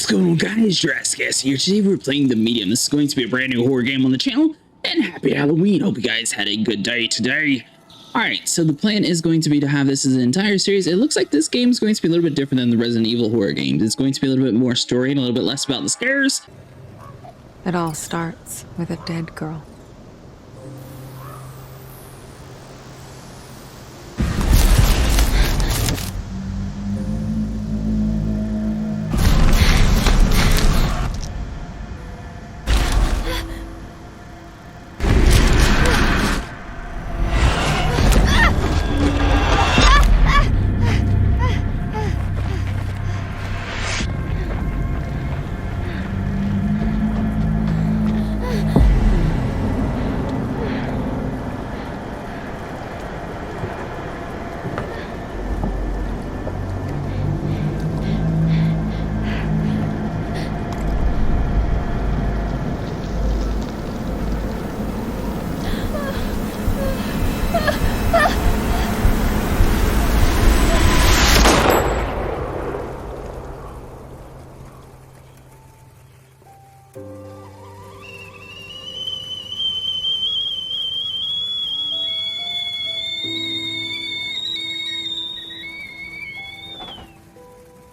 going on, guys? Jurassic here. Today we're playing The Medium. This is going to be a brand new horror game on the channel. And happy Halloween. Hope you guys had a good day today. Alright, so the plan is going to be to have this as an entire series. It looks like this game is going to be a little bit different than the Resident Evil horror games. It's going to be a little bit more story and a little bit less about the scares. It all starts with a dead girl.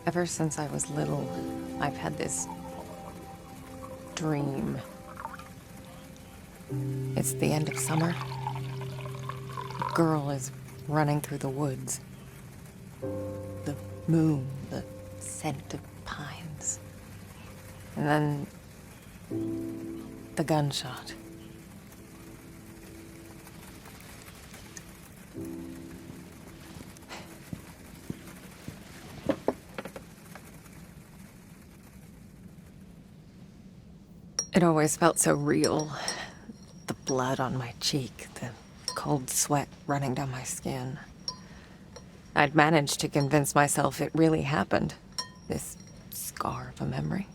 Ever since I was little, I've had this dream. It's the end of summer. A girl is running through the woods. The moon, the scent of pines. And then the gunshot. It always felt so real. The blood on my cheek, the cold sweat running down my skin. I'd managed to convince myself it really happened. This scar of a memory.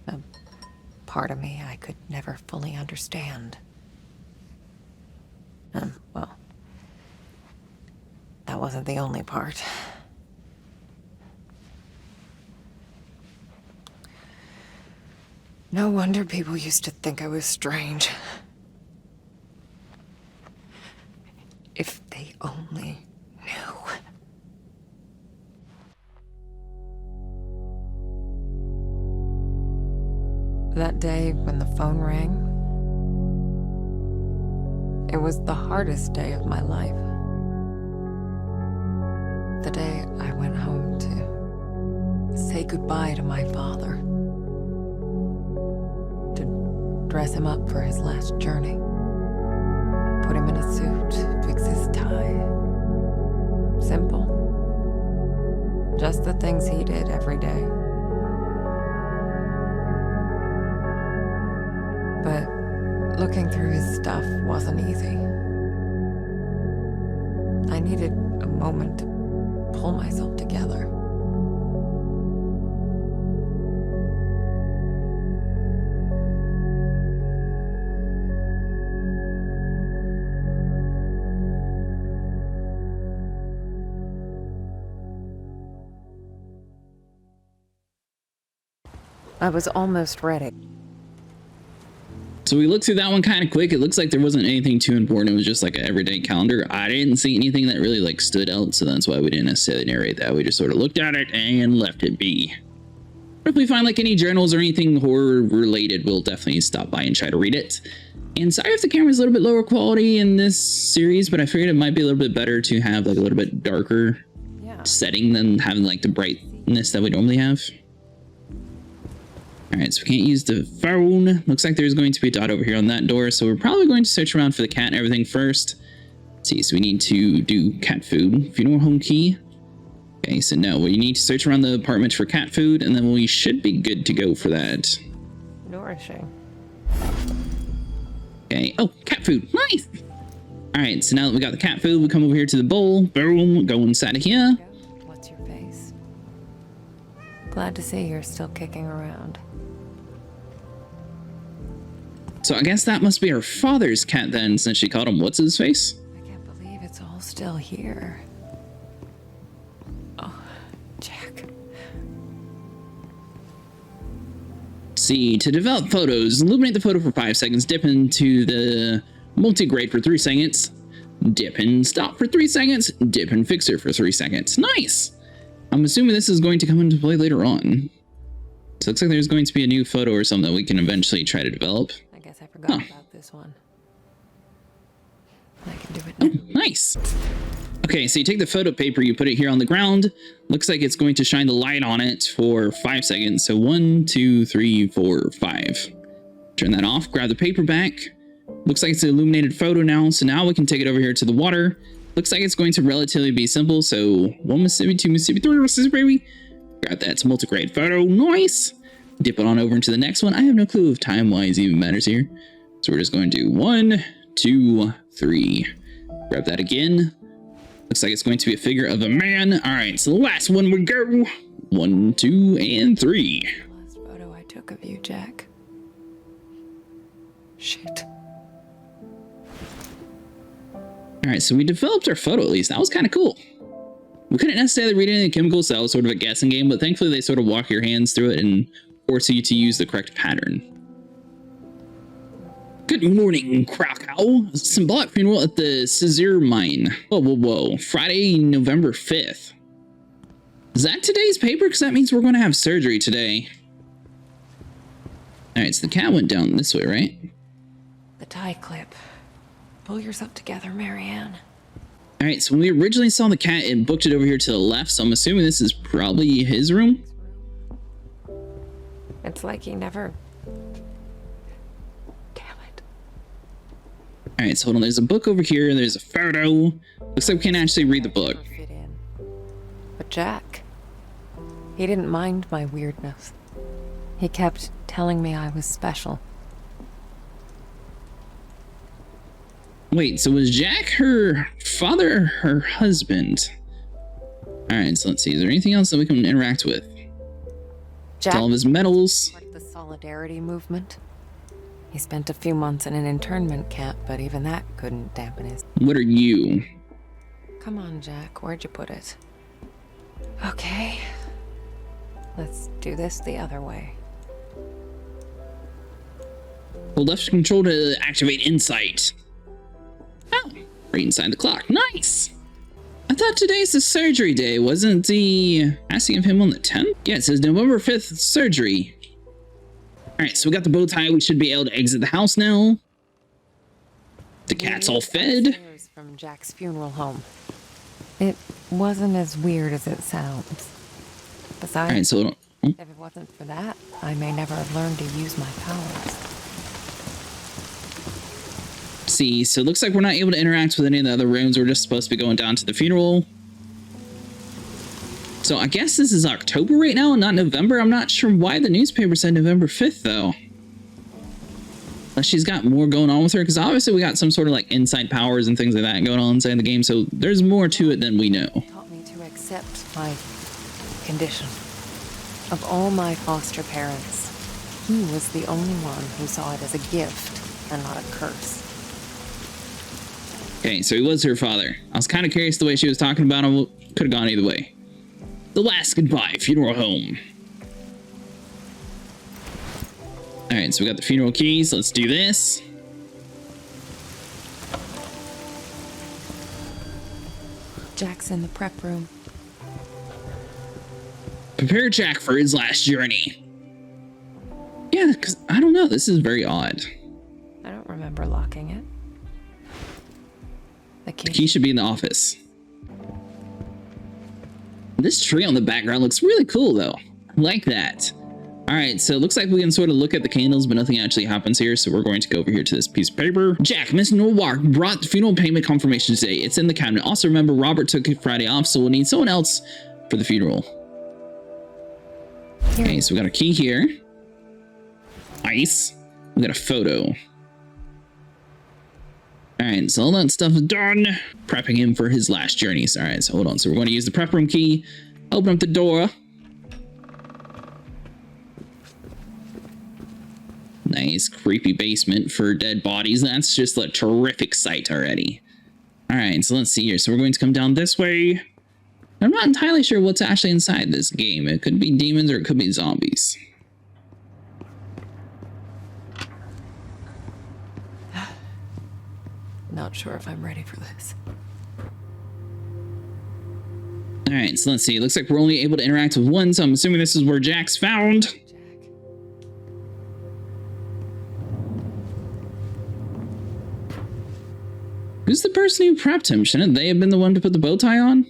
A part of me I could never fully understand. Well, that wasn't the only part. No wonder people used to think I was strange. If they only knew. That day when the phone rang, it was the hardest day of my life. The day I went home to say goodbye to my father. Dress him up for his last journey. Put him in a suit, fix his tie. Simple. Just the things he did every day. But looking through his stuff wasn't easy. I needed a moment to pull myself together. I was almost ready. So we looked through that one kind of quick. It looks like there wasn't anything too important. It was just like an everyday calendar. I didn't see anything that really like stood out, so that's why we didn't necessarily narrate that. We just sort of looked at it and left it be. But if we find like any journals or anything horror related, we'll definitely stop by and try to read it. And sorry if the camera's a little bit lower quality in this series, but I figured it might be a little bit better to have like a little bit darker setting than having like the brightness that we normally have. Alright, so we can't use the phone. Looks like there's going to be a dot over here on that door, so we're probably going to search around for the cat and everything first. Let's see, so we need to do cat food. Funeral home key. Okay, so no, we need to search around the apartment for cat food, and then we should be good to go for that. Nourishing. Okay, oh, cat food, nice! Alright, so now that we got the cat food, we come over here to the bowl. Boom, go inside of here. What's your face? Glad to see you're still kicking around. So I guess that must be her father's cat then, since she called him what's his face? I can't believe it's all still here. Oh, Jack. see, to develop photos, illuminate the photo for 5 seconds, dip into the multi-grade for 3 seconds, dip and stop for 3 seconds, dip and fixer for 3 seconds. Nice! I'm assuming this is going to come into play later on. So it looks like there's going to be a new photo or something that we can eventually try to develop. I guess I forgot about this one. I can do it now. Oh, nice! Okay, so you take the photo paper, you put it here on the ground. Looks like it's going to shine the light on it for 5 seconds. So 1, 2, 3, 4, 5. Turn that off, grab the paper back. Looks like it's an illuminated photo now. So now we can take it over here to the water. Looks like it's going to relatively be simple. So 1 Mississippi, 2 Mississippi, 3 Mississippi. Grab that multi-grade photo. Nice! Dip it on over into the next one. I have no clue if time-wise even matters here. So we're just going to do 1, 2, 3. Grab that again. Looks like it's going to be a figure of a man. All right, so the last one we go. 1, 2, and 3. Last photo I took of you, Jack. Shit. All right, so we developed our photo at least. That was kind of cool. We couldn't necessarily read any chemicals, so that was sort of a guessing game, but thankfully they sort of walk your hands through it and force you to use the correct pattern. Good morning, Krakow. Symbolic funeral at the Caesar mine. Whoa, whoa, whoa. Friday, November 5th. Is that today's paper? Because that means we're going to have surgery today. All right, so the cat went down this way, right? The tie clip. Pull yourself together, Marianne. All right, so when we originally saw the cat, it booked it over here to the left, so I'm assuming this is probably his room. It's like he never... All right, so hold on. There's a book over here. There's a photo. Looks like we can actually read the book. Fit in. But Jack, he didn't mind my weirdness. He kept telling me I was special. Wait, so was Jack her father or her husband? All right, so let's see. Is there anything else that we can interact with? Jack, all of his medals. Part of the solidarity movement. He spent a few months in an internment camp, but even that couldn't dampen his... What are you? Come on, Jack. Where'd you put it? Okay. Let's do this the other way. Hold left control to activate insight. Oh, right inside the clock. Nice! I thought today's the surgery day. Wasn't the asking of him on the 10th? Yeah, it says November 5th surgery. All right, so we got the bow tie. We should be able to exit the house now. The cat's all fed. From Jack's funeral home. It wasn't as weird as it sounds. Besides, all right, so if it wasn't for that, I may never have learned to use my powers. See, so it looks like we're not able to interact with any of the other rooms. We're just supposed to be going down to the funeral. So I guess this is October right now and not November. I'm not sure why the newspaper said November 5th, though. Unless she's got more going on with her, because obviously we got some sort of like inside powers and things like that going on inside the game, so there's more to it than we know. Taught me to accept my condition. Of all my foster parents, he was the only one who saw it as a gift and not a curse. Okay, so he was her father. I was kind of curious the way she was talking about him. Could have gone either way. The last goodbye, funeral home. All right, so we got the funeral keys. Let's do this. Jack's in the prep room. Prepare Jack for his last journey. Yeah, because I don't know. This is very odd. I don't remember locking it. The key should be in the office. This tree on the background looks really cool, though. I like that. All right, so it looks like we can sort of look at the candles, but nothing actually happens here, so we're going to go over here to this piece of paper. Jack, Miss Norwalk brought the funeral payment confirmation today. It's in the cabinet. Also, remember, Robert took Friday off, so we'll need someone else for the funeral. Okay, so we got a key here. Nice. We got a photo. All right, so all that stuff is done. Prepping him for his last journeys. All right, so hold on. So we're going to use the prep room key. Open up the door. Nice, creepy basement for dead bodies. That's just a terrific sight already. All right, so let's see here. So we're going to come down this way. I'm not entirely sure what's actually inside this game. It could be demons or it could be zombies. not sure if I'm ready for this. All right, so let's see. It looks like we're only able to interact with one, so I'm assuming this is where Jack's found. Jack. Who's the person who prepped him? Shouldn't they have been the one to put the bow tie on?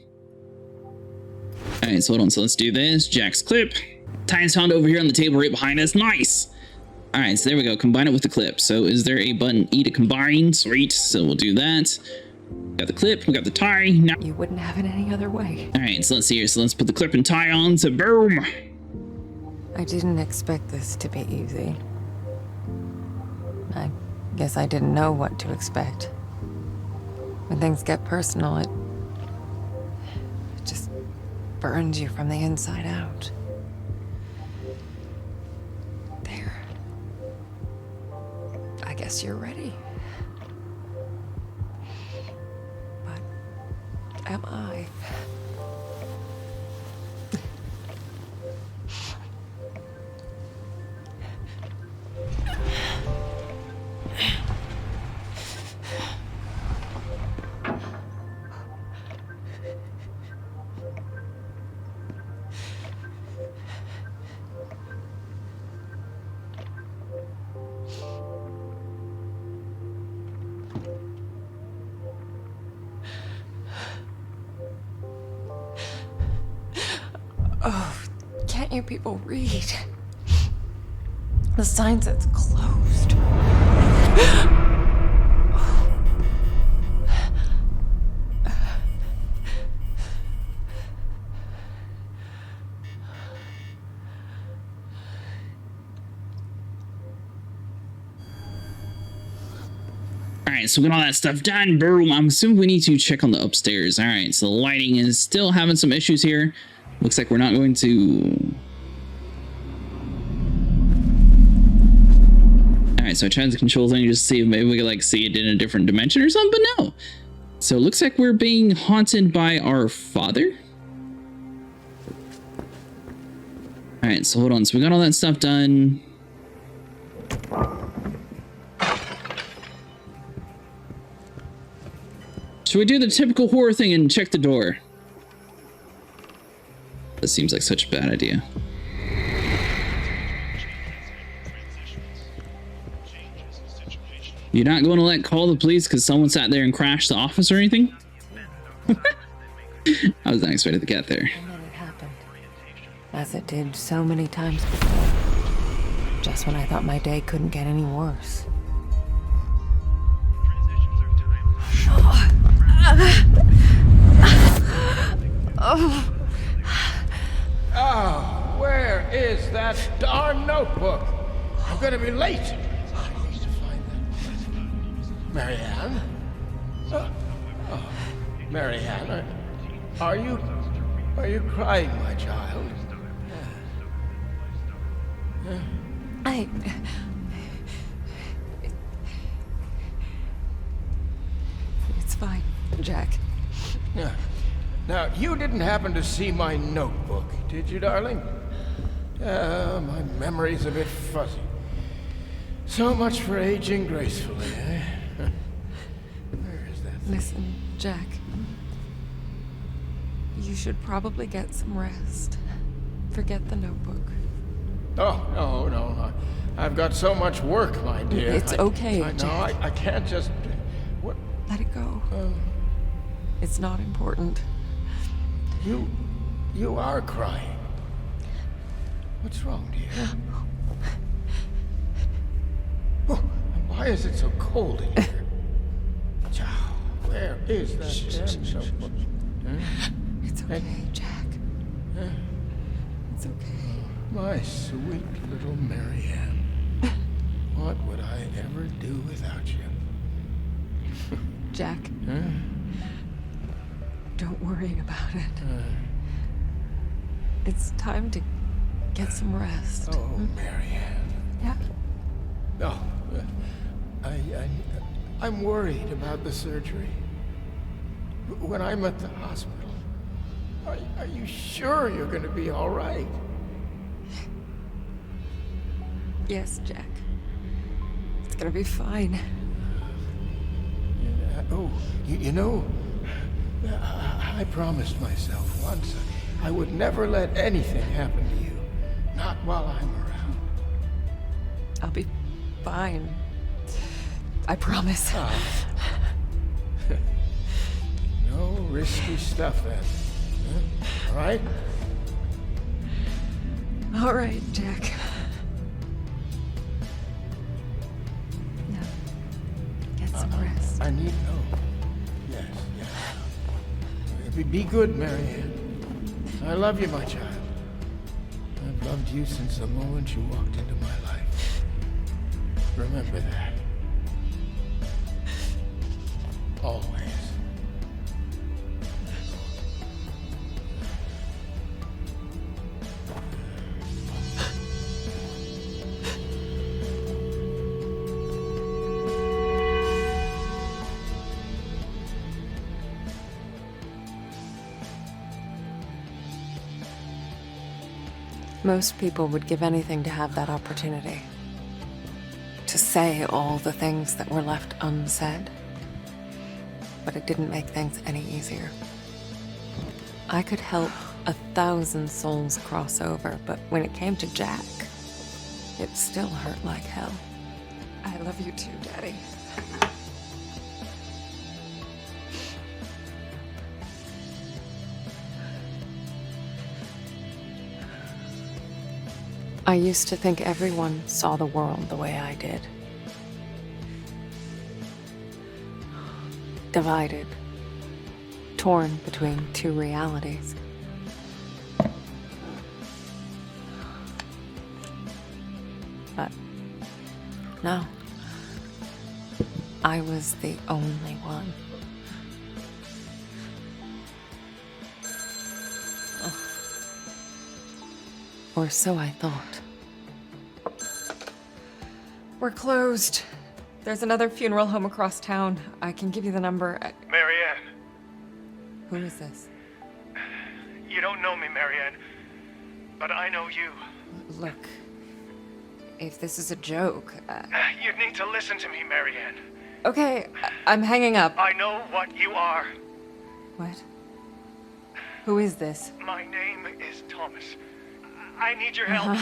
All right, so hold on. So let's do this. Jack's clip. Tie's found over here on the table right behind us. Nice. All right, so there we go. Combine it with the clip. So is there a button E to combine? Sweet. So we'll do that. Got the clip. We got the tie. Now. You wouldn't have it any other way. All right, so let's see here. So let's put the clip and tie on. So boom. I didn't expect this to be easy. I guess I didn't know what to expect. When things get personal, it just burns you from the inside out. There. I guess you're ready. But am I? Oh, can't you people read? The sign says closed. All right, so we got all that stuff done. Boom. I'm assuming we need to check on the upstairs. All right, so the lighting is still having some issues here. Looks like we're not going to... All right, so I tried the control thing just to see if maybe we could like see it in a different dimension or something, but no. So it looks like we're being haunted by our father. All right, so hold on. So we got all that stuff done. Should we do the typical horror thing and check the door? That seems like such a bad idea. You're not going to call the police because someone sat there and crashed the office or anything? I was not expecting to get there. And then it happened. As it did so many times before. Just when I thought my day couldn't get any worse. Oh, where is that darn notebook? I'm gonna be late. I need to find that. Marianne? Oh, Marianne, are you crying, my child? It's fine, Jack. Yeah. Now, you didn't happen to see my notebook, did you, darling? My memory's a bit fuzzy. So much for aging gracefully, eh? Where is that thing? Listen, Jack. You should probably get some rest. Forget the notebook. Oh, no. I've got so much work, my dear. It's okay, No, Jack. I can't just... What? Let it go. It's not important. You are crying. What's wrong, dear? Oh, why is it so cold in here? Chow, where is that damn notebook? It's okay, Jack. It's okay. My sweet little Marianne. What would I ever do without you? Jack. Don't worry about it. It's time to get some rest. Oh, Marianne. Yeah. Oh, I'm worried about the surgery. When I'm at the hospital, are you sure you're going to be all right? Yes, Jack. It's gonna be fine. Oh, you know, I promised myself once I would never let anything happen to you. Not while I'm around. I'll be fine. I promise. No risky stuff then. Huh? All right? All right, Jack. Now, get some rest. I need no. Yes, yes. Be good, Marianne. I love you, my child. I've loved you since the moment you walked into my life. Remember that. Always. Most people would give anything to have that opportunity. To say all the things that were left unsaid. But it didn't make things any easier. I could help 1,000 souls cross over, but when it came to Jack, it still hurt like hell. I love you too, Daddy. I used to think everyone saw the world the way I did. Divided. Torn between two realities. But no. I was the only one. Or so I thought. We're closed. There's another funeral home across town. I can give you the number. Marianne. Who is this? You don't know me, Marianne. But I know you. Look, if this is a joke... You need to listen to me, Marianne. Okay, I'm hanging up. I know what you are. What? Who is this? My name is Thomas. I need your help.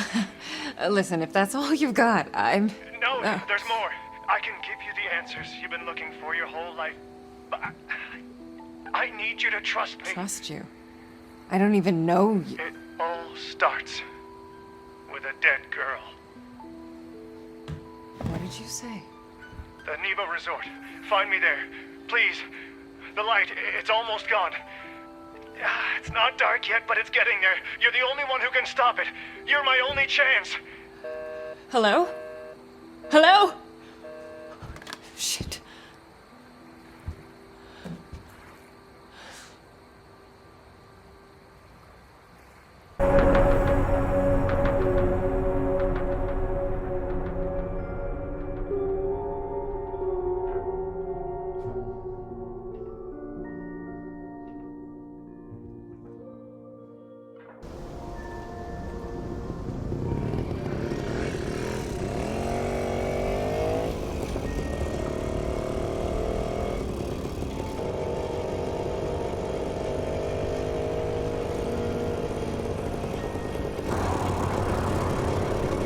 Listen, if that's all you've got, I'm... No, there's more. I can give you the answers you've been looking for your whole life. But I need you to trust me. Trust you? I don't even know you. It all starts with a dead girl. What did you say? The Neva Resort. Find me there. Please. The light, it's almost gone. It's not dark yet, but it's getting there. You're the only one who can stop it. You're my only chance. Hello? Hello? Shit.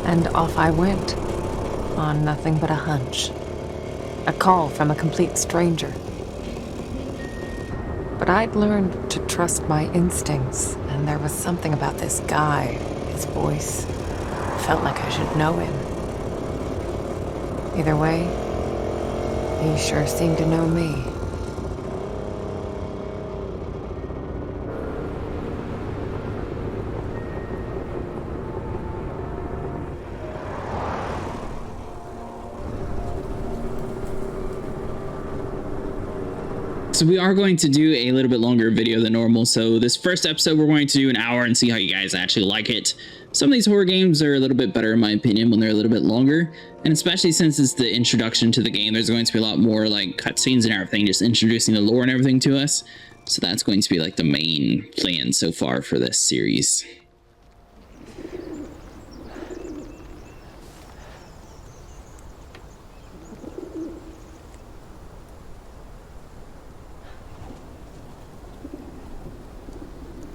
And off I went, on nothing but a hunch. A call from a complete stranger. But I'd learned to trust my instincts, and there was something about this guy, his voice. Felt like I should know him. Either way, he sure seemed to know me. So we are going to do a little bit longer video than normal. So this first episode, we're going to do an hour and see how you guys actually like it. Some of these horror games are a little bit better in my opinion when they're a little bit longer. And especially since it's the introduction to the game, there's going to be a lot more like cutscenes and everything, just introducing the lore and everything to us. So that's going to be like the main plan so far for this series.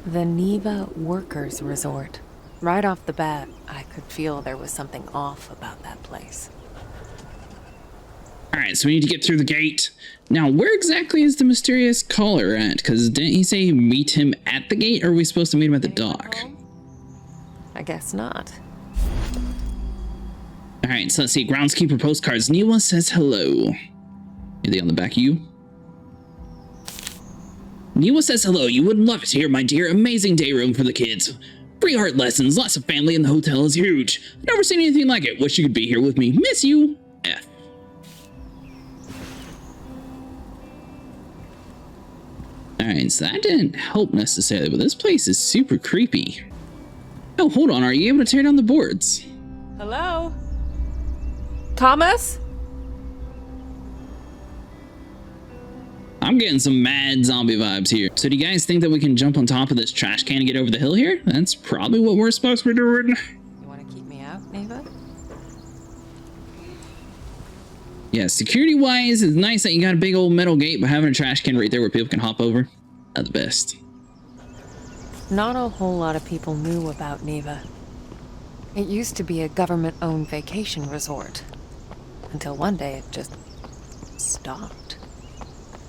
The Neva Workers Resort. Right off the bat, I could feel there was something off about that place. All right, so we need to get through the gate. Now, where exactly is the mysterious caller at? Because didn't he say meet him at the gate, or are we supposed to meet him at the dock? I guess not. All right, so let's see. Groundskeeper postcards. Newa says hello. Are they on the back of you? Newa says hello. You would love it here, my dear. Amazing day room for the kids. Free art lessons, lots of family, and the hotel is huge. Never seen anything like it. Wish you could be here with me. Miss you. F. Alright, so that didn't help necessarily, but this place is super creepy. Oh, hold on. Are you able to tear down the boards? Hello? Thomas? I'm getting some mad zombie vibes here. So do you guys think that we can jump on top of this trash can and get over the hill here? That's probably what we're supposed to be doing. You want to keep me out, Neva? Yeah, security-wise, it's nice that you got a big old metal gate, but having a trash can right there where people can hop over, that's the best. Not a whole lot of people knew about Neva. It used to be a government-owned vacation resort. Until one day it just stopped.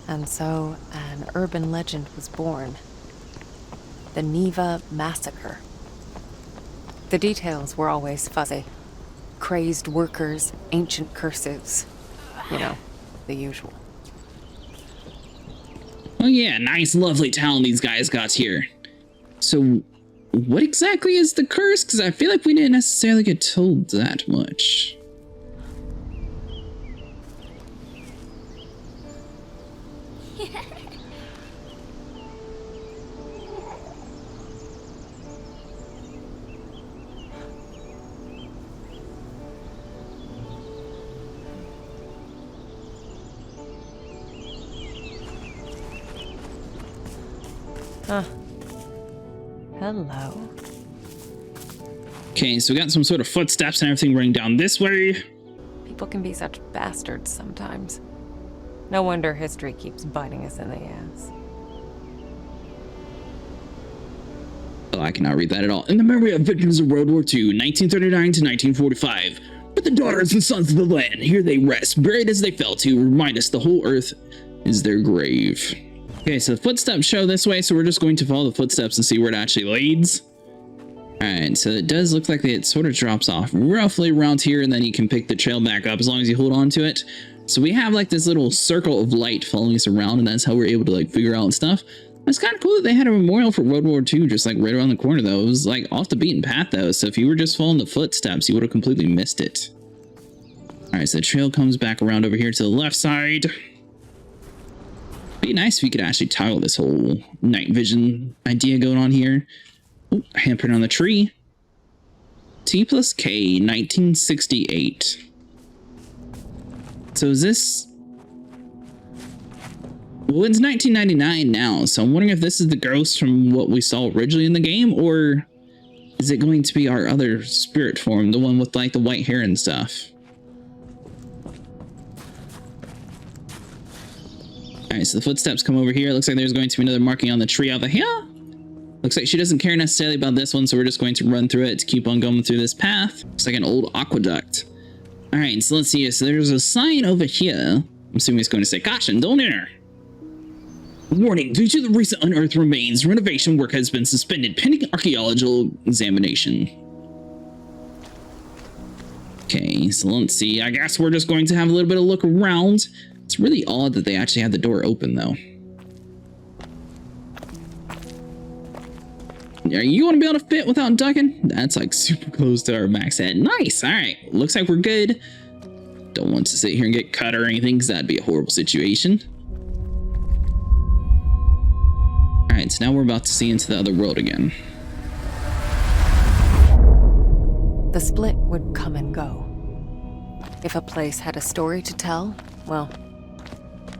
And so an urban legend was born. The Neva Massacre. The details were always fuzzy. Crazed workers, ancient curses. You know, the usual. Oh yeah, nice lovely town these guys got here. So, what exactly is the curse? Because I feel like we didn't necessarily get told that much. Huh. Hello. Okay, so we got some sort of footsteps and everything running down this way. People can be such bastards sometimes. No wonder history keeps biting us in the ass. Oh, I cannot read that at all. In the memory of victims of World War II, 1939 to 1945, with the daughters and sons of the land, here they rest, buried as they fell to remind us the whole earth is their grave. Okay, so the footsteps show this way, so we're just going to follow the footsteps and see where it actually leads. Alright, so it does look like it sort of drops off roughly around here, and then you can pick the trail back up as long as you hold on to it. So we have like this little circle of light following us around, and that's how we're able to like figure out stuff. It's kind of cool that they had a memorial for World War II just like right around the corner though. It was like off the beaten path though, so if you were just following the footsteps, you would have completely missed it. Alright, so the trail comes back around over here to the left side. Be nice if you could actually toggle this whole night vision idea going on here. Oh, handprint on the tree. T plus K, 1968. So is this... Well, it's 1999 now, so I'm wondering if this is the ghost from what we saw originally in the game, or is it going to be our other spirit form, the one with like the white hair and stuff? Alright, so the footsteps come over here. Looks like there's going to be another marking on the tree over here. Looks like she doesn't care necessarily about this one, so we're just going to run through it to keep on going through this path. Looks like an old aqueduct. Alright, so let's see. So there's a sign over here. I'm assuming it's going to say, caution, don't enter. Warning, due to the recent unearthed remains, renovation work has been suspended pending archaeological examination. Okay, so let's see. I guess we're just going to have a little bit of look around. It's really odd that they actually had the door open, though. Are you going to be able to fit without ducking? That's like super close to our max head. Nice. All right. Looks like we're good. Don't want to sit here and get cut or anything, because that'd be a horrible situation. All right. So now we're about to see into the other world again. The split would come and go. If a place had a story to tell, well,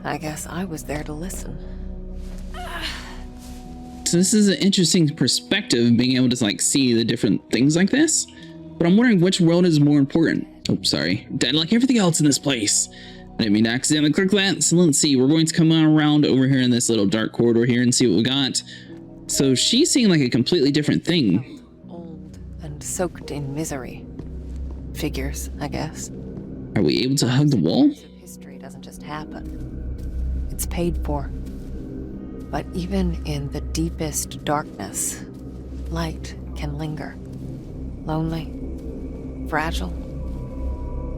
I guess I was there to listen. So this is an interesting perspective, being able to like see the different things like this. But I'm wondering which world is more important. Oh, sorry. Dead like everything else in this place. I didn't mean to accidentally click that. So let's see. We're going to come on around over here in this little dark corridor here and see what we got. So she's seeing like a completely different thing. Old and soaked in misery. Figures, I guess. Are we able to hug the wall? History doesn't just happen. It's paid for. But even in the deepest darkness, light can linger. Lonely, fragile,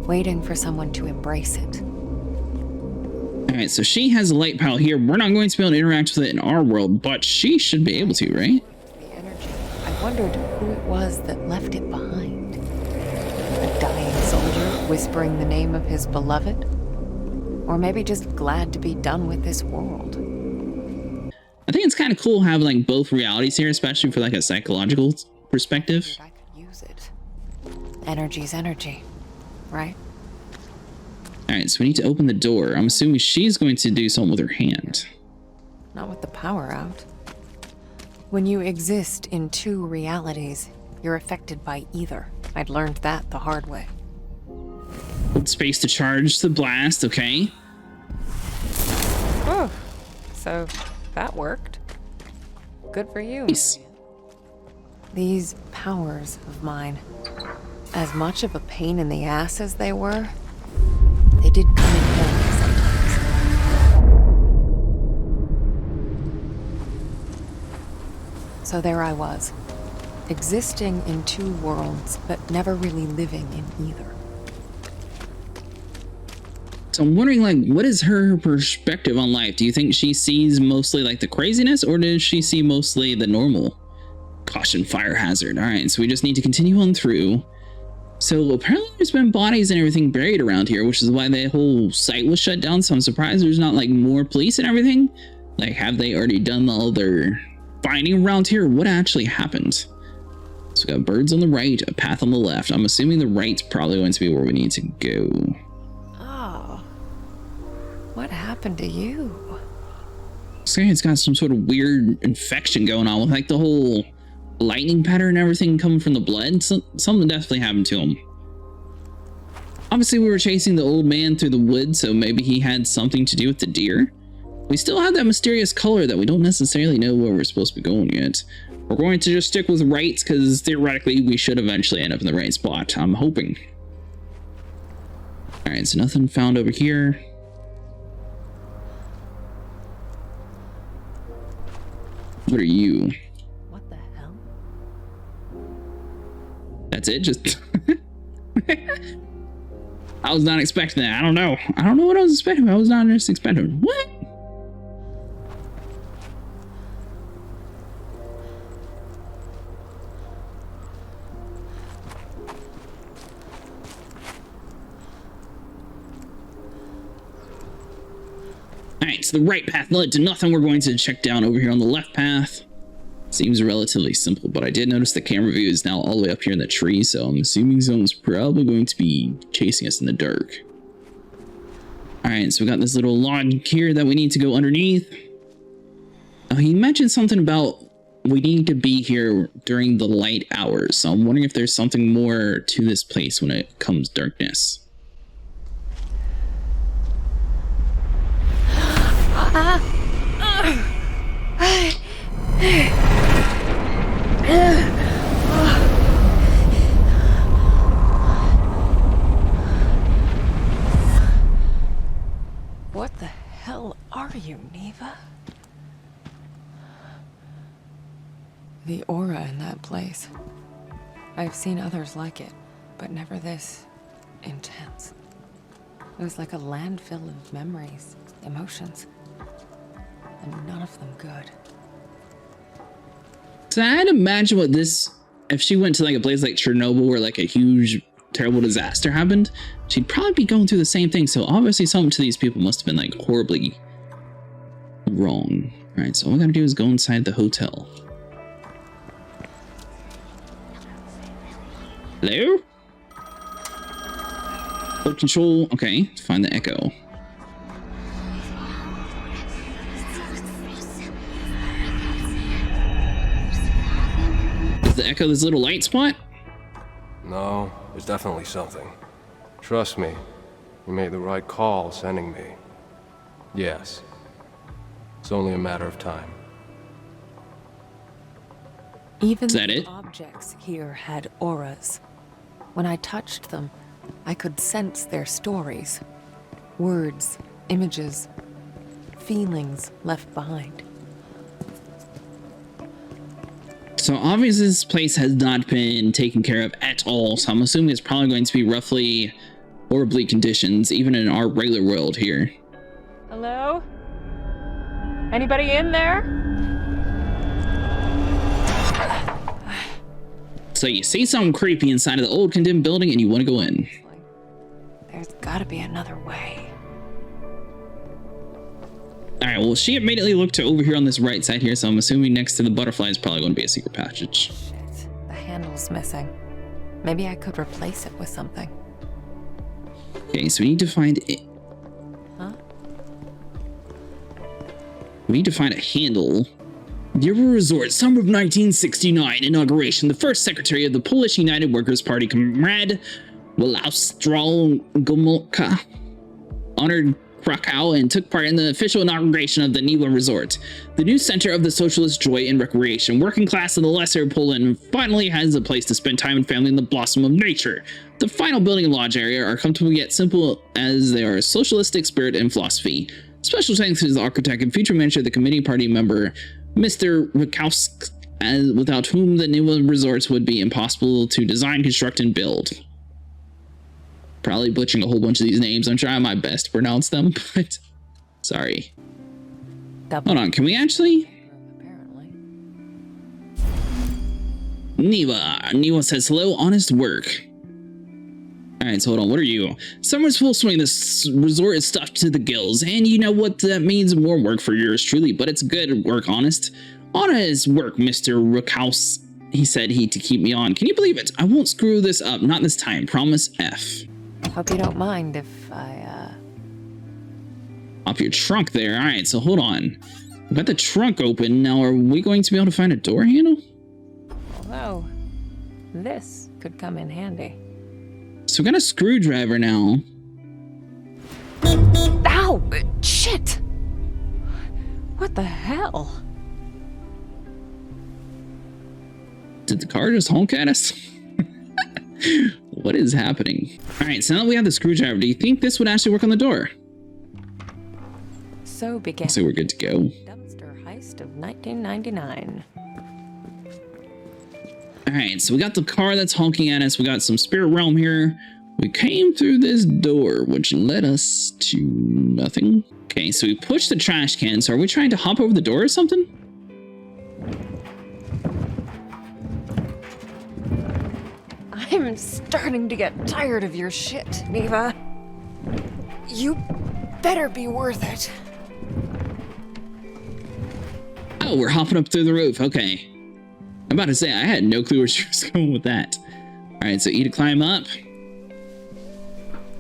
waiting for someone to embrace it. All right, so she has a light pal here. We're not going to be able to interact with it in our world, but she should be able to, right? The energy. I wondered who it was that left it behind. A dying soldier whispering the name of his beloved? Or maybe just glad to be done with this world. I think it's kind of cool having like both realities here, especially for like a psychological perspective. I could use it. Energy's energy, right? All right, so we need to open the door. I'm assuming she's going to do something with her hand. Not with the power out. When you exist in two realities, you're affected by either. I'd learned that the hard way. Hold space to charge the blast, okay. Oh, so that worked. Good for you. Nice. These powers of mine, as much of a pain in the ass as they were, they did come in handy sometimes. So there I was, existing in two worlds, but never really living in either. So I'm wondering, like, what is her perspective on life? Do you think she sees mostly like the craziness, or does she see mostly the normal? Caution, fire hazard. All right, so we just need to continue on through. So apparently there's been bodies and everything buried around here, which is why the whole site was shut down. So I'm surprised there's not like more police and everything. Like, have they already done all their finding around here? What actually happened? So we got birds on the right, a path on the left. I'm assuming the right's probably going to be where we need to go. Oh, what happened to you? So it's got some sort of weird infection going on with like the whole lightning pattern and everything coming from the blood. So, something definitely happened to him. Obviously, we were chasing the old man through the woods, so maybe he had something to do with the deer. We still have that mysterious color that we don't necessarily know where we're supposed to be going yet. We're going to just stick with rights because theoretically we should eventually end up in the right spot. I'm hoping. All right, so nothing found over here. What are you? What the hell? That's it? Just... I was not expecting that. I don't know. I don't know what I was expecting. I was not just expecting. What? Alright, so the right path led to nothing. We're going to check down over here on the left path. Seems relatively simple, but I did notice the camera view is now all the way up here in the tree, so I'm assuming someone's probably going to be chasing us in the dark. Alright, so we got this little log here that we need to go underneath. He mentioned something about we need to be here during the light hours, so I'm wondering if there's something more to this place when it comes darkness. What the hell are you, Neva? The aura in that place. I've seen others like it, but never this intense. It was like a landfill of memories, emotions, and none of them good. So I had to imagine what this, if she went to like a place like Chernobyl where like a huge, terrible disaster happened, she'd probably be going through the same thing. So obviously something to these people must have been like horribly wrong. All right, so all we gotta do is go inside the hotel. Hello? Hold control, okay, find the echo. Is the echo this little light spot? No, there's definitely something. Trust me, you made the right call sending me. Yes. It's only a matter of time. Even Is that the it? objects here had auras. When I touched them, I could sense their stories. Words, images, feelings left behind. So obviously this place has not been taken care of at all. So I'm assuming it's probably going to be roughly horribly conditions, even in our regular world here. Hello? Anybody in there? So you see something creepy inside of the old condemned building and you want to go in. There's gotta be another way. Alright, well, she immediately looked to over here on this right side here, so I'm assuming next to the butterfly is probably going to be a secret passage. Shit, the handle's missing. Maybe I could replace it with something. Okay, so we need to find it. Huh? We need to find a handle. River Resort, summer of 1969, inauguration. The first secretary of the Polish United Workers' Party, Comrade Władysław Gomulka, honored Krakow and took part in the official inauguration of the Niwa Resort, the new center of the socialist joy and recreation. Working class of the lesser Poland finally has a place to spend time and family in the blossom of nature. The final building and lodge area are comfortable yet simple as they are socialistic spirit and philosophy. Special thanks to the architect and future manager of the committee party member, Mr. Wachowski, without whom the Niwa Resorts would be impossible to design, construct, and build. Probably butchering a whole bunch of these names. I'm trying my best to pronounce them, but sorry. Hold on, can we actually? Apparently. Niwa says hello, honest work. Alright, so hold on, what are you? Summer's full swing, this resort is stuffed to the gills, and you know what that means, more work for yours truly, but it's good work, honest. Honest work, Mr. Rookhouse. He said to keep me on. Can you believe it? I won't screw this up, not this time, promise F. Hope you don't mind if I, Off your trunk there. Alright, so hold on. We've got the trunk open. Now, are we going to be able to find a door handle? Although, this could come in handy. So we got a screwdriver now. Ow! Shit! What the hell? Did the car just honk at us? What is happening? Alright, so now that we have the screwdriver, do you think this would actually work on the door? So began So we're good to go. dumpster heist of 1999. Alright, so we got the car that's honking at us. We got some spirit realm here. We came through this door, which led us to nothing. Okay, so we pushed the trash can. So are we trying to hop over the door or something? I'm starting to get tired of your shit, Neva. You better be worth it. Oh, we're hopping up through the roof. Okay. I'm about to say, I had no clue where she was going with that. Alright, so E to climb up.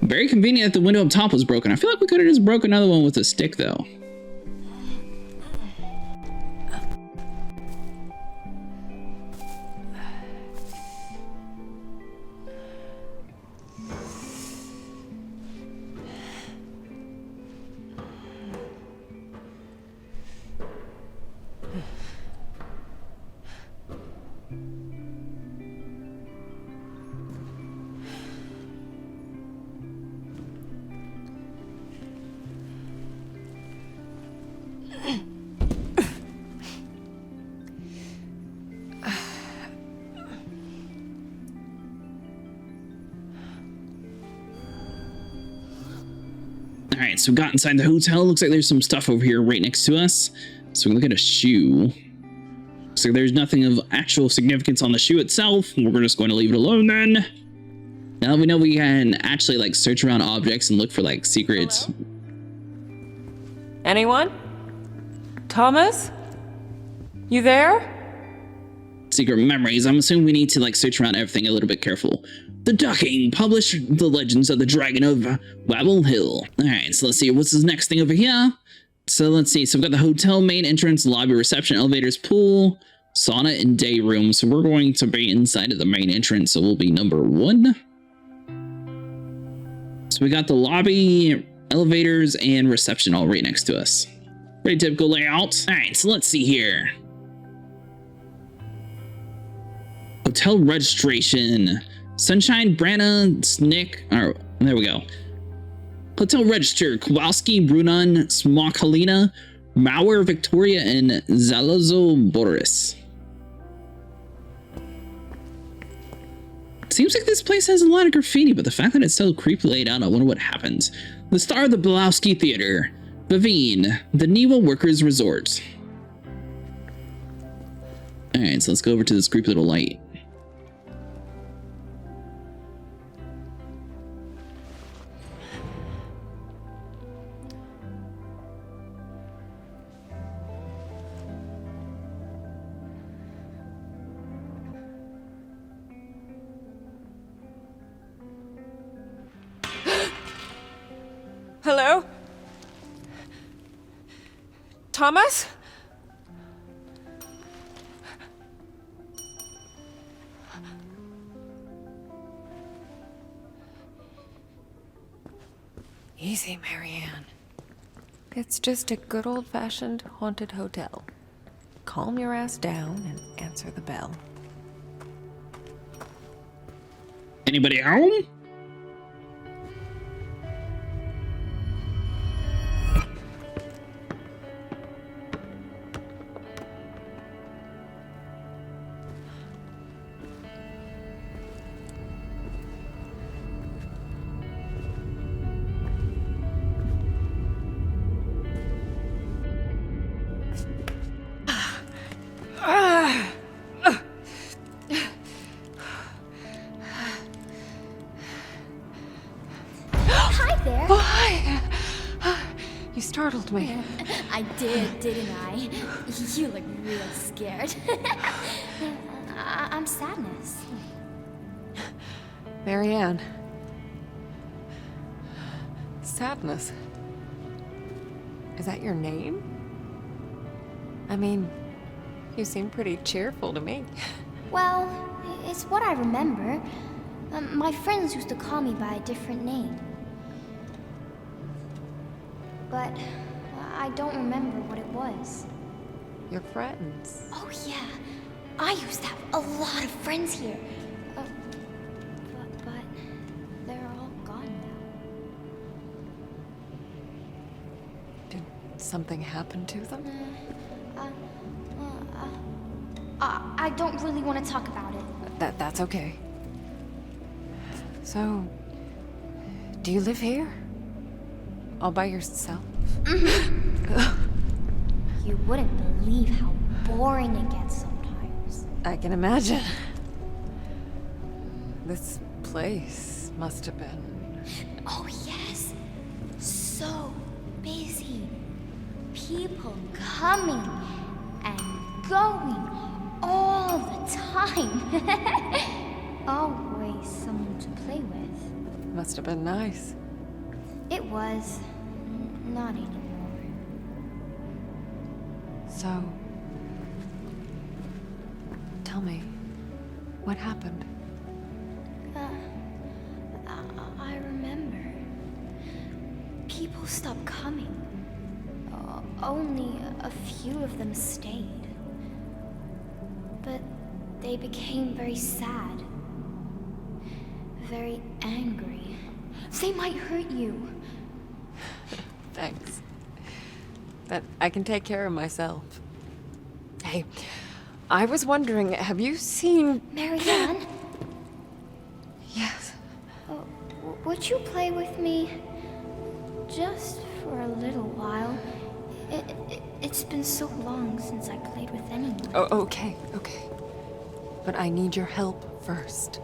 Very convenient that the window up top was broken. I feel like we could have just broke another one with a stick, though. Alright, so we got inside the hotel. Looks like there's some stuff over here right next to us. So we look at a shoe. Looks like there's nothing of actual significance on the shoe itself. We're just going to leave it alone then. Now that we know we can actually like search around objects and look for like secrets. Hello? Anyone? Thomas? You there? Secret memories. I'm assuming we need to like search around everything a little bit careful. The Ducking published the legends of the Dragon of Wabble Hill. Alright, so let's see, what's this next thing over here? So let's see, so we've got the hotel main entrance, lobby, reception, elevators, pool, sauna, and day room. So we're going to be inside of the main entrance, so we'll be number 1. So we got the lobby, elevators, and reception all right next to us. Pretty typical layout. Alright, so let's see here. Hotel registration. Sunshine, Branna, Snick. Oh, there we go. Hotel register. Kowalski, Brunon, Smokalina, Mauer, Victoria, and Zalazo Boris. Seems like this place has a lot of graffiti, but the fact that it's so creepily laid out, I wonder what happens. The star of the Blawski Theater. Bavine, the Newa Workers Resort. Alright, so let's go over to this creepy little light. Hello? Thomas? Easy, Marianne. It's just a good old-fashioned haunted hotel. Calm your ass down and answer the bell. Anybody home? You startled me. I did, didn't I? You look real scared. I'm Sadness. Marianne. Sadness. Is that your name? I mean, you seem pretty cheerful to me. Well, it's what I remember. My friends used to call me by a different name. But I don't remember what it was. Your friends. Oh yeah, I used to have a lot of friends here. But they're all gone now. Did something happen to them? I don't really want to talk about it. That's okay. So, do you live here? All by yourself? You wouldn't believe how boring it gets sometimes. I can imagine. This place must have been... Oh yes, so busy. People coming and going all the time. Always someone to play with. Must have been nice. It was. Not anymore. So... tell me, what happened? I remember. People stopped coming. Only a few of them stayed. But they became very sad. Very angry. They might hurt you. Thanks. But I can take care of myself. Hey, I was wondering, have you seen... Marianne? Yes. Would you play with me? Just for a little while. It's been so long since I played with anyone. Oh, okay. But I need your help first.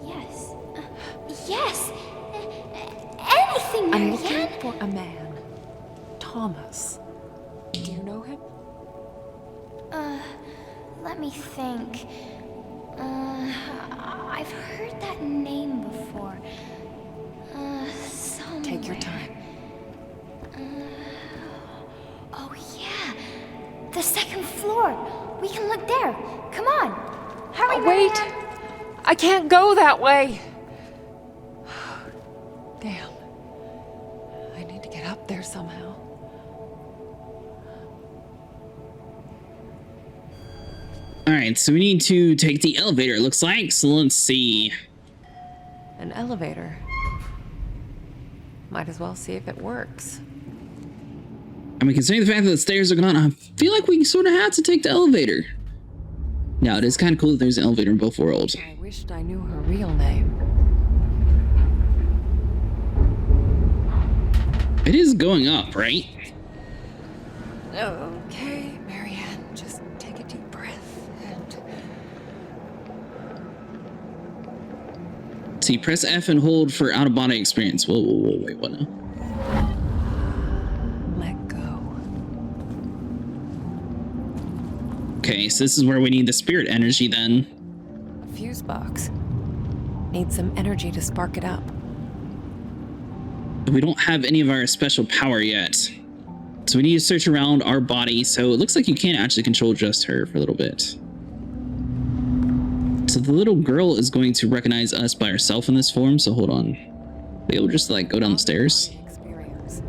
Yes. Yes! Anything, Marianne! I'm looking for a man. Thomas. Do you know him? Let me think. I've heard that name before. Somewhere. Take your time. Oh yeah! The second floor! We can look there! Come on! Hurry, Wait! Marianne. I can't go that way! Damn. I need to get up there somehow. All right, so we need to take the elevator, it looks like. So let's see. An elevator. Might as well see if it works. I mean, considering the fact that the stairs are gone, I feel like we sort of have to take the elevator. Now, it is kind of cool that there's an elevator in both worlds. I wished I knew her real name. It is going up, right? Okay, Marianne, just take a deep breath and... See, press F and hold for out-of-body experience. Whoa, whoa, whoa, wait, what now? let go. Okay, so this is where we need the spirit energy then. A fuse box. Need some energy to spark it up. We don't have any of our special power yet. So we need to search around our body. So it looks like you can't actually control just her for a little bit. So the little girl is going to recognize us by herself in this form. So hold on. Be able to just like go down the stairs. Experience.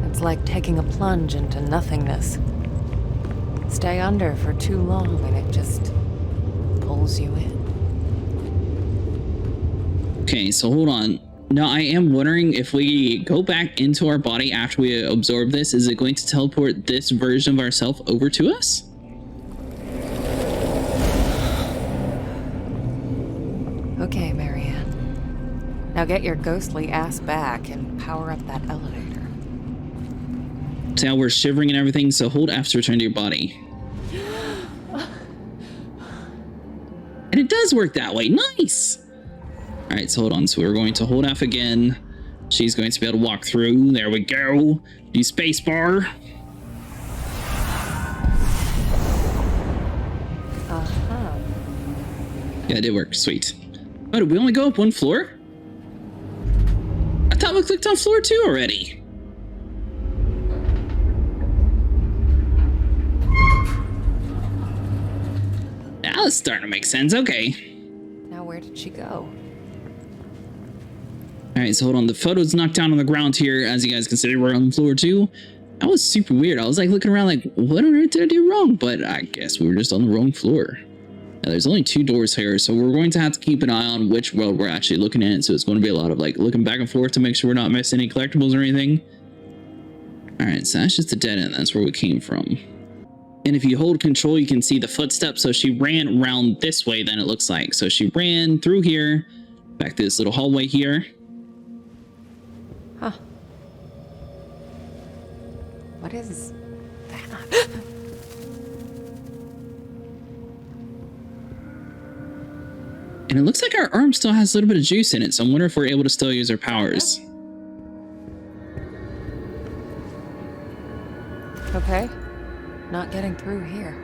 It's like taking a plunge into nothingness. Stay under for too long and it just pulls you in. Okay, so hold on. Now, I am wondering if we go back into our body after we absorb this, is it going to teleport this version of ourselves over to us? Okay, Marianne. Now get your ghostly ass back and power up that elevator. See how we're shivering and everything, so hold F to return to your body. And it does work that way. Nice! All right, so hold on. So we're going to hold F again. She's going to be able to walk through. There we go. Do space bar. Uh-huh. Yeah, it did work. Sweet. Oh, did we only go up one floor? I thought we clicked on floor 2 already. Now it's starting to make sense. Okay. Now where did she go? All right, so hold on. The photo's knocked down on the ground here. As you guys can see, we're on floor 2. That was super weird. I was like looking around like, what on earth did I do wrong? But I guess we were just on the wrong floor. Now, there's only 2 doors here, so we're going to have to keep an eye on which world we're actually looking at. So it's going to be a lot of like looking back and forth to make sure we're not missing any collectibles or anything. All right, so that's just the dead end. That's where we came from. And if you hold control, you can see the footsteps. So she ran around this way, then it looks like. So she ran through here, back to this little hallway here. Huh. What is that? And it looks like our arm still has a little bit of juice in it. So I wonder if we're able to still use our powers. Okay. Not getting through here.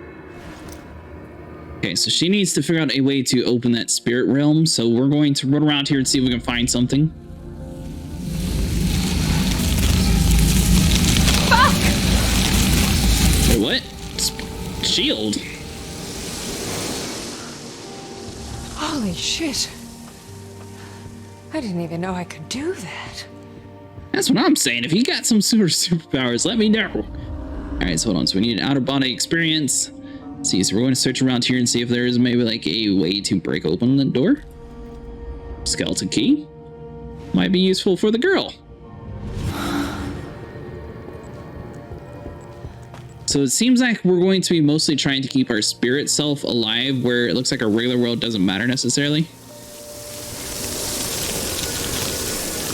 Okay, so she needs to figure out a way to open that spirit realm. So we're going to run around here and see if we can find something. Fuck! Wait, what? Shield? Holy shit. I didn't even know I could do that. That's what I'm saying. If you got some superpowers, let me know. All right, so hold on. So we need an outer body experience. Let's see, so we're going to search around here and see if there is maybe like a way to break open the door. Skeleton key. Might be useful for the girl. So it seems like we're going to be mostly trying to keep our spirit self alive, where it looks like our regular world doesn't matter necessarily.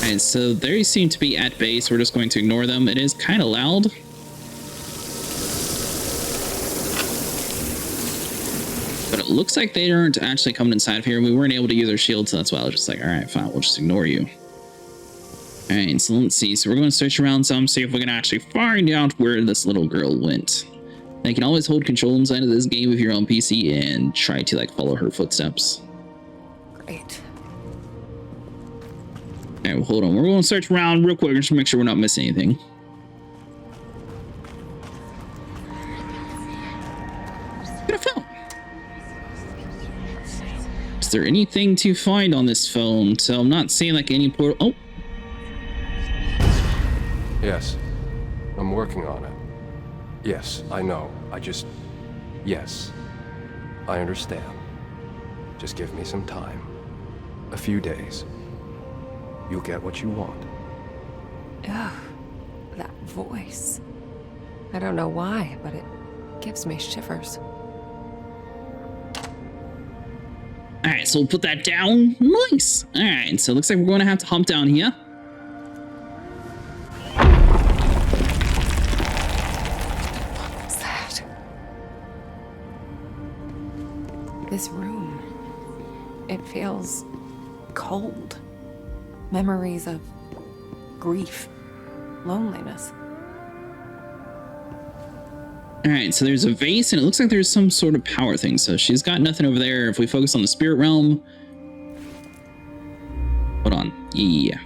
And so they seem to be at base. We're just going to ignore them. It is kind of loud. But it looks like they aren't actually coming inside of here. We weren't able to use our shield, so that's why I was just like, all right, fine, we'll just ignore you. All right, so let's see. So we're going to search around some, see if we can actually find out where this little girl went. Now, you can always hold control inside of this game if you're on PC and try to like follow her footsteps. Great. All right, well, hold on. We're going to search around real quick just to make sure we're not missing anything. Got a phone. Is there anything to find on this phone? So I'm not seeing like any portal. Oh. Yes, I'm working on it. Yes, I know. Yes. I understand. Just give me some time. A few days. You'll get what you want. Ugh, that voice. I don't know why, but it gives me shivers. All right, so we'll put that down. Nice. All right, so it looks like we're going to have to hump down here. What's that? This room. It feels cold. Memories of grief, loneliness. All right, so there's a vase, and it looks like there's some sort of power thing. So she's got nothing over there. If we focus on the spirit realm, hold on, yeah.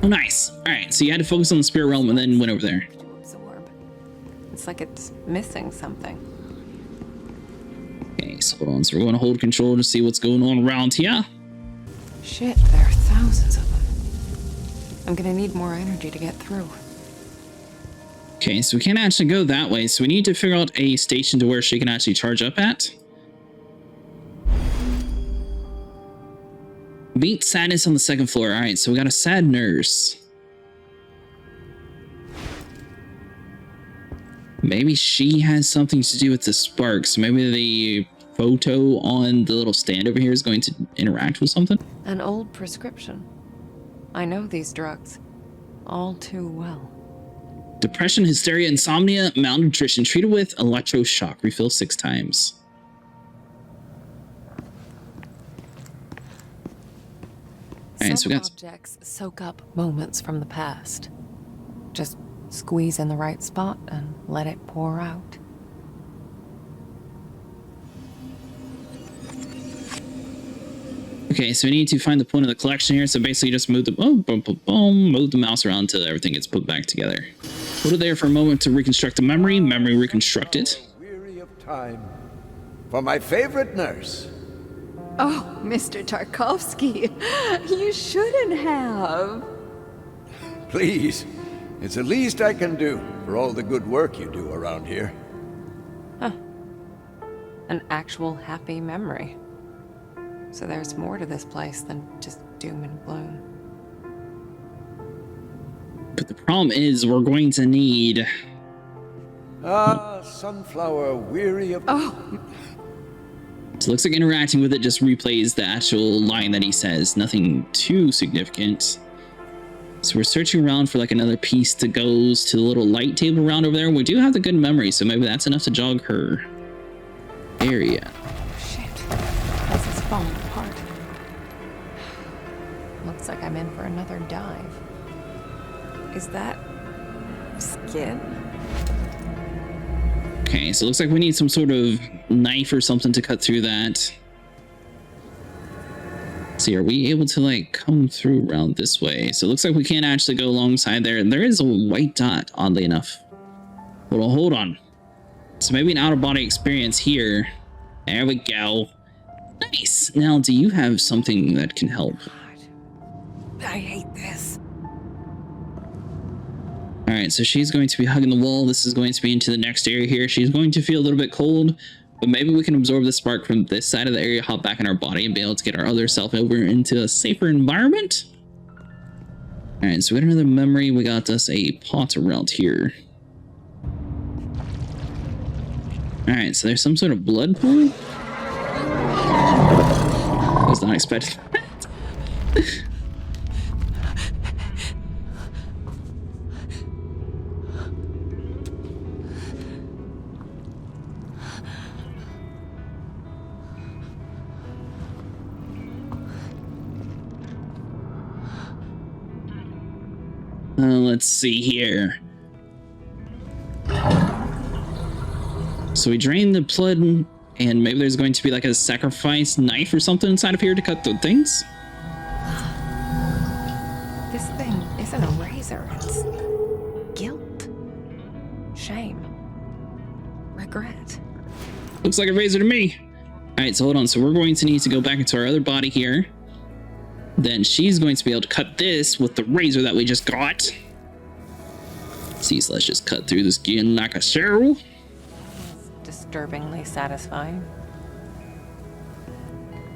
Oh, nice. All right, so you had to focus on the spirit realm and then went over there. To absorb. It's like it's missing something. Okay, so hold on. So we're going to hold control to see what's going on around here. Shit, there are thousands of them. I'm gonna need more energy to get through. Okay, so we can't actually go that way, so we need to figure out a station to where she can actually charge up at. Meet sadness on the second floor. All right, so we got a sad nurse. Maybe she has something to do with the sparks. Maybe the photo on the little stand over here is going to interact with something. An old prescription. I know these drugs all too well. Depression, hysteria, insomnia, malnutrition. Treated with electroshock. Refill 6 times. Alright, so we got Objects soak up moments from the past. Just squeeze in the right spot and let it pour out. Okay, so we need to find the point of the collection here. So basically just move the move the mouse around until everything gets put back together. Hold it there for a moment to reconstruct the memory. Memory reconstructed. Weary of time. For my favorite nurse. Oh, Mr. Tarkovsky, you shouldn't have. Please, it's the least I can do for all the good work you do around here. An actual happy memory. So there's more to this place than just doom and gloom. But the problem is we're going to need... Ah, sunflower, weary of... Oh, So it looks like interacting with it just replays the actual line that he says. Nothing too significant. So we're searching around for like another piece that goes to the little light table around over there. We do have the good memory, so maybe that's enough to jog her area. Shit, this is falling apart. Looks like I'm in for another dive. Is that skin? Okay, so it looks like we need some sort of knife or something to cut through that. Let's see, are we able to like come through around this way? So it looks like we can't actually go alongside there. There is a white dot, oddly enough. Hold on. So maybe an out-of-body experience here. There we go. Nice. Now, do you have something that can help? God, I hate this. All right, so she's going to be hugging the wall. This is going to be into the next area here. She's going to feel a little bit cold, but maybe we can absorb the spark from this side of the area, hop back in our body, and be able to get our other self over into a safer environment. All right, so we got another memory. We got us a pot around here. All right, so there's some sort of blood pool. I was not expecting that. Let's see here. So we drain the blood, and maybe there's going to be like a sacrifice knife or something inside of here to cut the things. This thing isn't a razor, it's guilt, shame, regret. Looks like a razor to me. All right, so hold on. So we're going to need to go back into our other body here. then she's going to be able to cut this with the razor that we just got. See, so let's just cut through the skin like a so. Disturbingly satisfying.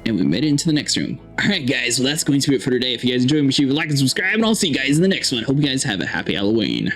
And we made it into the next room. Alright guys, well that's going to be it for today. If you guys enjoyed, make sure you like and subscribe, and I'll see you guys in the next one. Hope you guys have a happy Halloween.